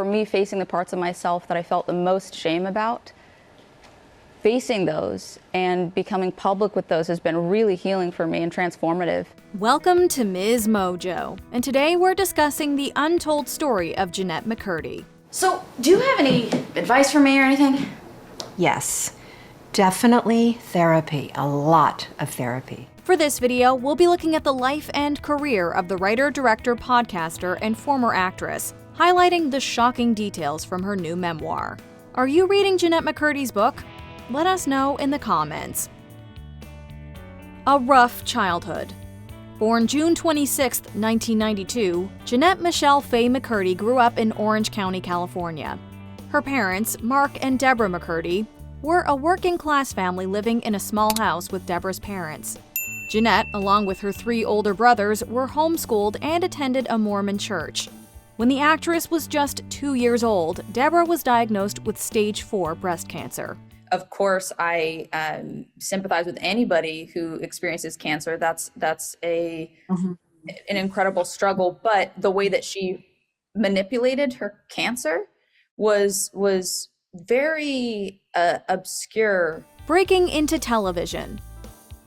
For me, facing the parts of myself that I felt the most shame about, facing those and becoming public with those has been really healing for me and transformative. Welcome to MsMojo, and today we're discussing the untold story of Jennette McCurdy. So, do you have any advice for me or anything? Yes, definitely therapy, a lot of therapy. For this video, we'll be looking at the life and career of the writer, director, podcaster, and former actress, highlighting the shocking details from her new memoir. Are you reading Jennette McCurdy's book? Let us know in the comments. A rough childhood. Born June 26, 1992, Jennette Michelle Faye McCurdy grew up in Orange County, California. Her parents, Mark and Deborah McCurdy, were a working-class family living in a small house with Deborah's parents. Jennette, along with her 3 older brothers, were homeschooled and attended a Mormon church. When the actress was just 2 years old, Deborah was diagnosed with stage 4 breast cancer. Of course, I sympathize with anybody who experiences cancer. That's an incredible struggle. But the way that she manipulated her cancer was very obscure. Breaking into television.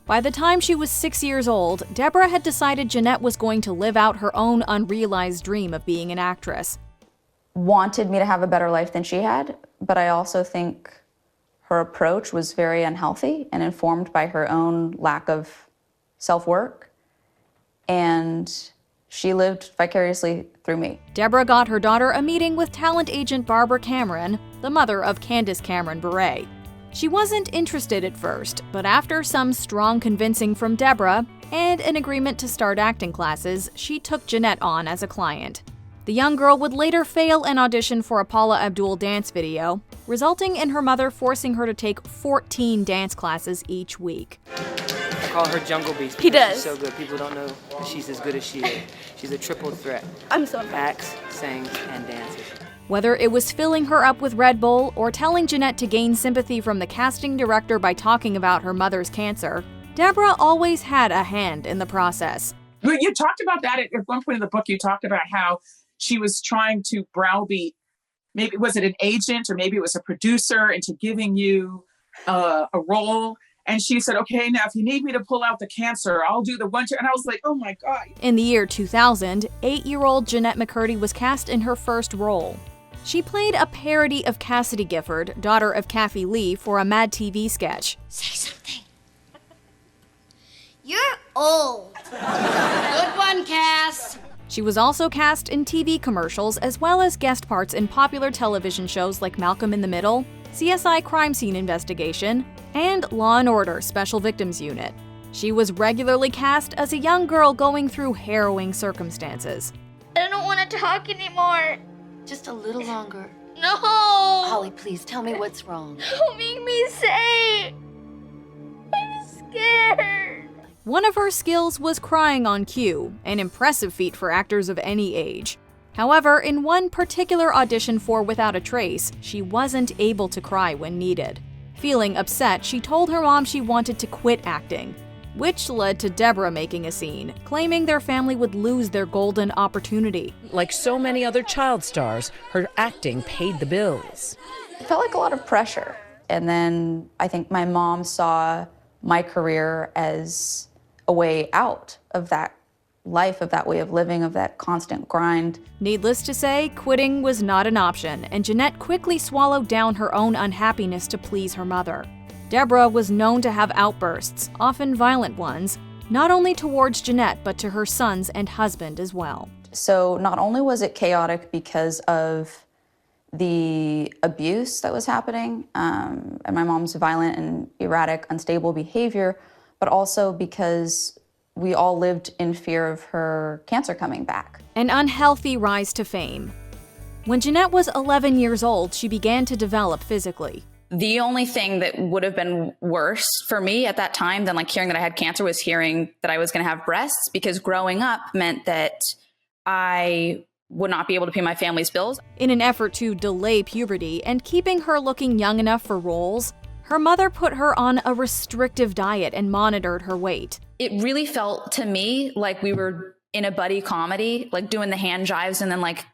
By the time she was 6 years old, Deborah had decided Jennette was going to live out her own unrealized dream of being an actress. Wanted me to have a better life than she had, but I also think her approach was very unhealthy and informed by her own lack of self-work, and she lived vicariously through me. Deborah got her daughter a meeting with talent agent Barbara Cameron, the mother of Candace Cameron Bure. She wasn't interested at first, but after some strong convincing from Deborah and an agreement to start acting classes, she took Jennette on as a client. The young girl would later fail an audition for a Paula Abdul dance video, resulting in her mother forcing her to take 14 dance classes each week. I call her Jungle Beast. He does. She's so good. People don't know that she's as good as she is. She's a triple threat. I'm so impressed. Acts, sings, and dances. Whether it was filling her up with Red Bull or telling Jennette to gain sympathy from the casting director by talking about her mother's cancer, Deborah always had a hand in the process. You talked about that at one point in the book. You talked about how she was trying to browbeat, maybe was it an agent or maybe it was a producer, into giving you a role. And she said, okay, now if you need me to pull out the cancer, I'll do the one. And I was like, oh my God. In the year 2000, 8-year-old Jennette McCurdy was cast in her first role. She played a parody of Cassidy Gifford, daughter of Kathie Lee, for a Mad TV sketch. Say something. You're old. Good one, Cass. She was also cast in TV commercials as well as guest parts in popular television shows like Malcolm in the Middle, CSI Crime Scene Investigation, and Law & Order Special Victims Unit. She was regularly cast as a young girl going through harrowing circumstances. I don't want to talk anymore. Just a little longer. No. Holly, please tell me what's wrong. Don't make me say. I'm scared. One of her skills was crying on cue, an impressive feat for actors of any age. However, in one particular audition for Without a Trace, she wasn't able to cry when needed. Feeling upset, she told her mom she wanted to quit acting, which led to Deborah making a scene, claiming their family would lose their golden opportunity. Like so many other child stars, her acting paid the bills. It felt like a lot of pressure. And then I think my mom saw my career as a way out of that life, of that way of living, of that constant grind. Needless to say, quitting was not an option, and Jennette quickly swallowed down her own unhappiness to please her mother. Deborah was known to have outbursts, often violent ones, not only towards Jennette, but to her sons and husband as well. So not only was it chaotic because of the abuse that was happening, and my mom's violent and erratic, unstable behavior, but also because we all lived in fear of her cancer coming back. An unhealthy rise to fame. When Jennette was 11 years old, she began to develop physically. The only thing that would have been worse for me at that time than like hearing that I had cancer was hearing that I was going to have breasts, because growing up meant that I would not be able to pay my family's bills. In an effort to delay puberty and keeping her looking young enough for roles, her mother put her on a restrictive diet and monitored her weight. It really felt to me like we were in a buddy comedy, like doing the hand jives and then like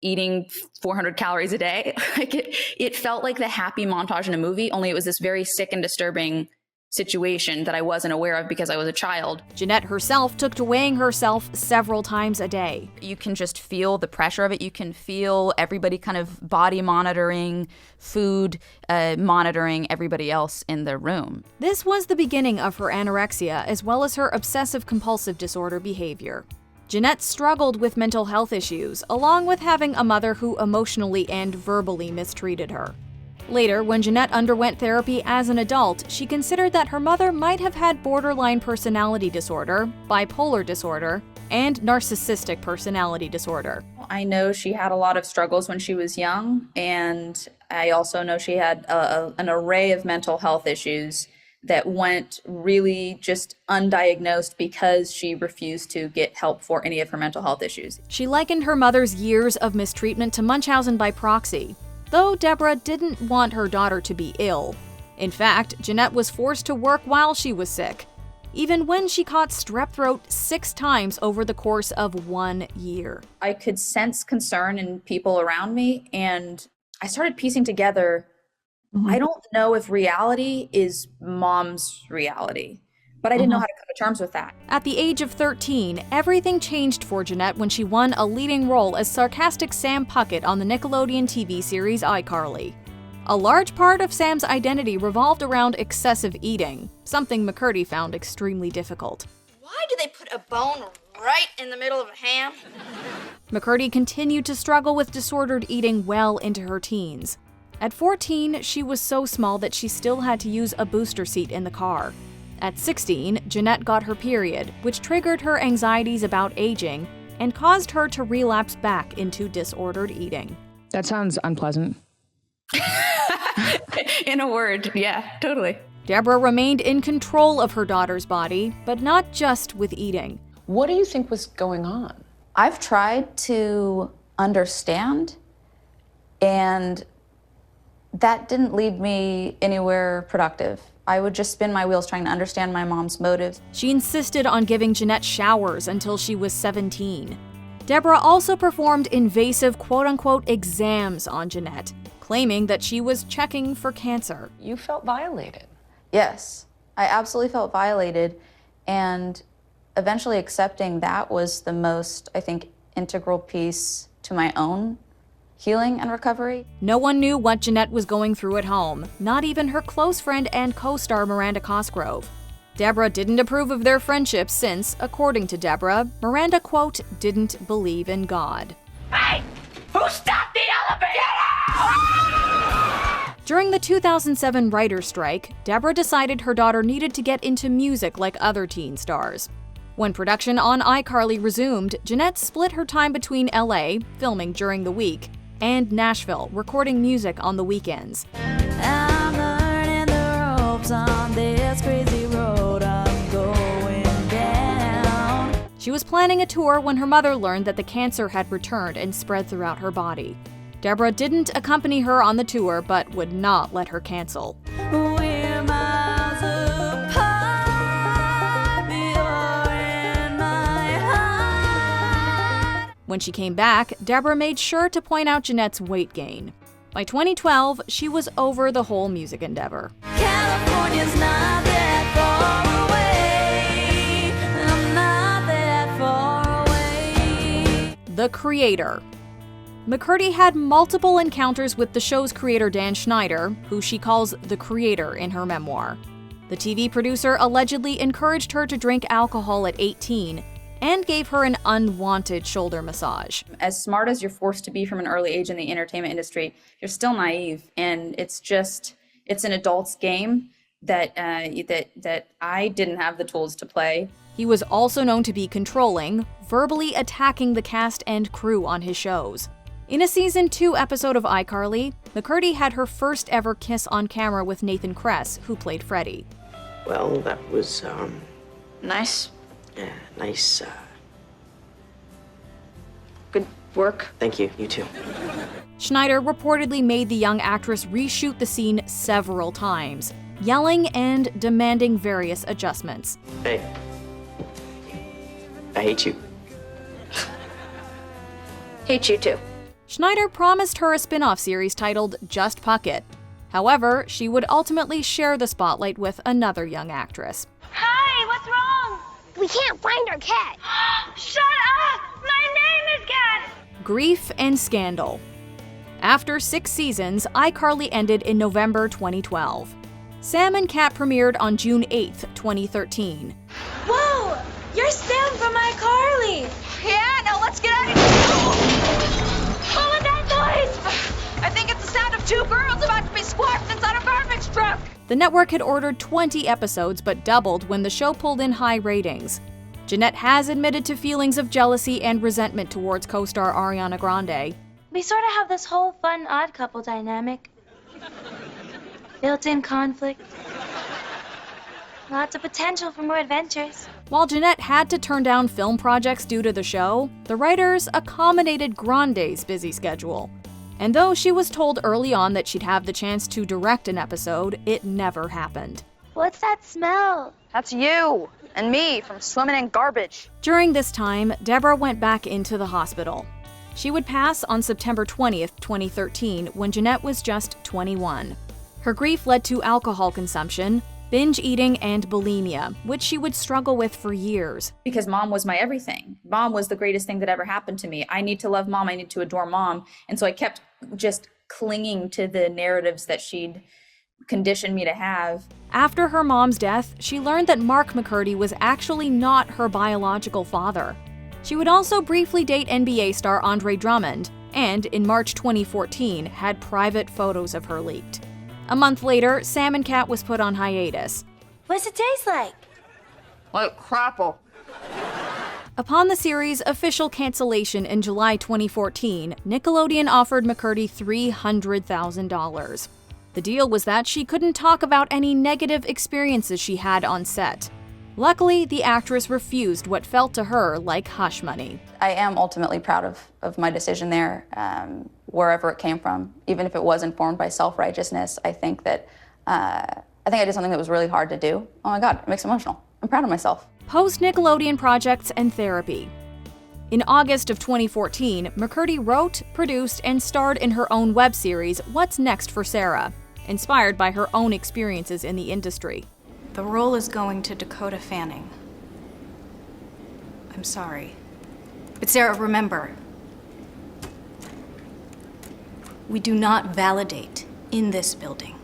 eating 400 calories a day. Like it felt like the happy montage in a movie, only it was this very sick and disturbing situation that I wasn't aware of because I was a child. Jennette herself took to weighing herself several times a day. You can just feel the pressure of it. You can feel everybody kind of body monitoring, food monitoring everybody else in the room. This was the beginning of her anorexia as well as her obsessive-compulsive disorder behavior. Jennette struggled with mental health issues, along with having a mother who emotionally and verbally mistreated her. Later, when Jennette underwent therapy as an adult, she considered that her mother might have had borderline personality disorder, bipolar disorder, and narcissistic personality disorder. I know she had a lot of struggles when she was young, and I also know she had an array of mental health issues that went really just undiagnosed because she refused to get help for any of her mental health issues. She likened her mother's years of mistreatment to Munchausen by proxy, though Deborah didn't want her daughter to be ill. In fact, Jennette was forced to work while she was sick, even when she caught strep throat 6 times over the course of 1 year. I could sense concern in people around me, and I started piecing together, I don't know if reality is mom's reality, but I didn't know how to come to terms with that. At the age of 13, everything changed for Jennette when she won a leading role as sarcastic Sam Puckett on the Nickelodeon TV series iCarly. A large part of Sam's identity revolved around excessive eating, something McCurdy found extremely difficult. Why do they put a bone right in the middle of a ham? McCurdy continued to struggle with disordered eating well into her teens. At 14, she was so small that she still had to use a booster seat in the car. At 16, Jennette got her period, which triggered her anxieties about aging and caused her to relapse back into disordered eating. That sounds unpleasant. In a word, yeah, totally. Deborah remained in control of her daughter's body, but not just with eating. What do you think was going on? I've tried to understand, and that didn't lead me anywhere productive. I would just spin my wheels trying to understand my mom's motives. She insisted on giving Jennette showers until she was 17. Deborah also performed invasive quote-unquote exams on Jennette, claiming that she was checking for cancer. You felt violated. Yes, I absolutely felt violated, and eventually accepting that was the most, I think, integral piece to my own healing and recovery. No one knew what Jennette was going through at home, not even her close friend and co-star Miranda Cosgrove. Deborah didn't approve of their friendship since, according to Deborah, Miranda, quote, didn't believe in God. Hey! Who stopped the elevator? During the 2007 writer's strike, Deborah decided her daughter needed to get into music like other teen stars. When production on iCarly resumed, Jennette split her time between LA, filming during the week, and Nashville, recording music on the weekends. I'm learning the ropes on this crazy road I'm going down. She was planning a tour when her mother learned that the cancer had returned and spread throughout her body. Deborah didn't accompany her on the tour, but would not let her cancel. We're miles apart, but you're in my heart. When she came back, Deborah made sure to point out Jennette's weight gain. By 2012, she was over the whole music endeavor. California's not that far away. I'm not that far away. The Creator. McCurdy had multiple encounters with the show's creator Dan Schneider, who she calls the Creator in her memoir. The TV producer allegedly encouraged her to drink alcohol at 18 and gave her an unwanted shoulder massage. As smart as you're forced to be from an early age in the entertainment industry, you're still naive, and it's an adult's game that I didn't have the tools to play. He was also known to be controlling, verbally attacking the cast and crew on his shows. In a season 2 episode of iCarly, McCurdy had her first ever kiss on camera with Nathan Kress, who played Freddie. Well, that was, Nice. yeah, nice, Good work. thank you, you too. Schneider reportedly made the young actress reshoot the scene several times, yelling and demanding various adjustments. Hey, I hate you. Hate you too. Schneider promised her a spin-off series titled Just Puckett. However, she would ultimately share the spotlight with another young actress. Hi, what's wrong? We can't find our cat. Shut up! My name is Cat! Grief and Scandal. After 6 seasons, iCarly ended in November 2012. Sam and Cat premiered on June 8, 2013. Whoa! You're Sam from iCarly! Yeah, now let's get out of here! What was that noise? I think it's the sound of 2 girls about to be squashed inside a garbage truck! The network had ordered 20 episodes but doubled when the show pulled in high ratings. Jennette has admitted to feelings of jealousy and resentment towards co-star Ariana Grande. We sort of have this whole fun odd couple dynamic. Built-in conflict. Lots of potential for more adventures. While Jennette had to turn down film projects due to the show, the writers accommodated Grande's busy schedule. And though she was told early on that she'd have the chance to direct an episode, it never happened. What's that smell? That's you and me from swimming in garbage. During this time, Deborah went back into the hospital. She would pass on September 20th, 2013, when Jennette was just 21. Her grief led to alcohol consumption, binge eating, and bulimia, which she would struggle with for years. Because mom was my everything. Mom was the greatest thing that ever happened to me. I need to love mom. I need to adore mom. And so I kept just clinging to the narratives that she'd conditioned me to have. After her mom's death, she learned that Mark McCurdy was actually not her biological father. She would also briefly date NBA star Andre Drummond, and in March 2014 had private photos of her leaked. A month later, Sam and Cat was put on hiatus. What's it taste like? Like crapple. Upon the series' official cancellation in July 2014, Nickelodeon offered McCurdy $300,000. The deal was that she couldn't talk about any negative experiences she had on set. Luckily, the actress refused what felt to her like hush money. I am ultimately proud of my decision there, wherever it came from. Even if it was informed by self-righteousness, I think that I did something that was really hard to do. Oh my God, it makes me emotional. I'm proud of myself. Post-Nickelodeon projects and therapy. In August of 2014, McCurdy wrote, produced, and starred in her own web series, What's Next for Sarah, inspired by her own experiences in the industry. The role is going to Dakota Fanning. I'm sorry. But Sarah, remember, we do not validate in this building.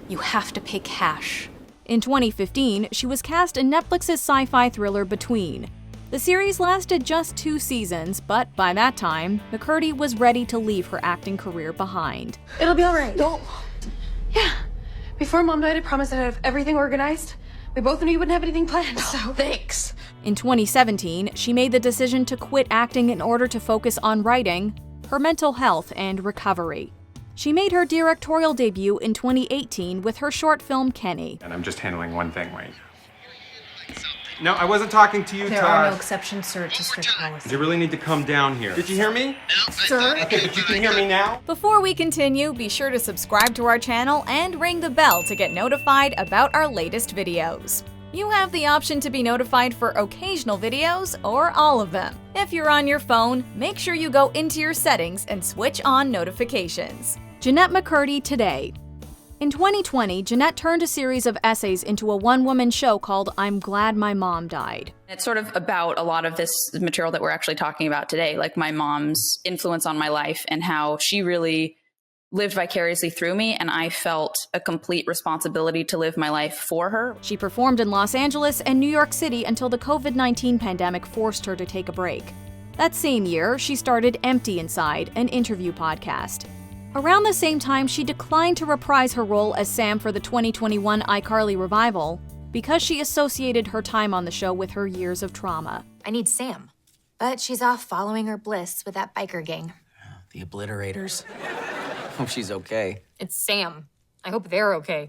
You have to pay cash. In 2015, she was cast in Netflix's sci-fi thriller Between. The series lasted just 2 seasons, but by that time, McCurdy was ready to leave her acting career behind. It'll be all right. Don't. Yeah. Before Mom died, I promised I'd have everything organized. We both knew you wouldn't have anything planned, so thanks. In 2017, she made the decision to quit acting in order to focus on writing, her mental health, and recovery. She made her directorial debut in 2018 with her short film Kenny. And I'm just handling one thing right now. No, I wasn't talking to you, There Todd. are no exceptions, sir, to strict policy. You really need to come down here. Did you hear me? Sir? Okay, but you can hear me now? Before we continue, be sure to subscribe to our channel and ring the bell to get notified about our latest videos. You have the option to be notified for occasional videos or all of them. If you're on your phone, make sure you go into your settings and switch on notifications. Jennette McCurdy today. In 2020, Jennette turned a series of essays into a one-woman show called I'm Glad My Mom Died. It's sort of about a lot of this material that we're actually talking about today, like my mom's influence on my life and how she really lived vicariously through me, and I felt a complete responsibility to live my life for her. She performed in Los Angeles and New York City until the COVID-19 pandemic forced her to take a break. That same year, she started Empty Inside, an interview podcast. Around the same time, she declined to reprise her role as Sam for the 2021 iCarly revival because she associated her time on the show with her years of trauma. I need Sam, but she's off following her bliss with that biker gang. The obliterators. Hope she's okay. It's Sam. I hope they're okay.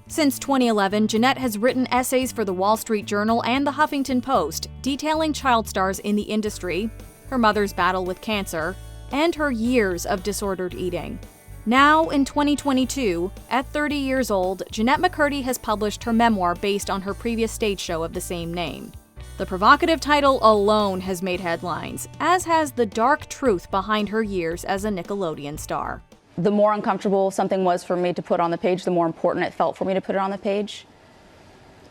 Since 2011, Jennette has written essays for the Wall Street Journal and the Huffington Post detailing child stars in the industry, her mother's battle with cancer, and her years of disordered eating. Now, in 2022, at 30 years old, Jennette McCurdy has published her memoir based on her previous stage show of the same name. The provocative title alone has made headlines, as has the dark truth behind her years as a Nickelodeon star. The more uncomfortable something was for me to put on the page, the more important it felt for me to put it on the page.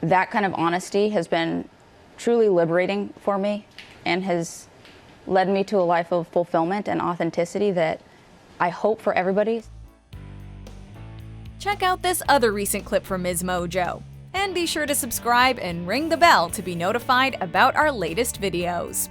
That kind of honesty has been truly liberating for me and has led me to a life of fulfillment and authenticity that I hope for everybody. Check out this other recent clip from MsMojo. And be sure to subscribe and ring the bell to be notified about our latest videos.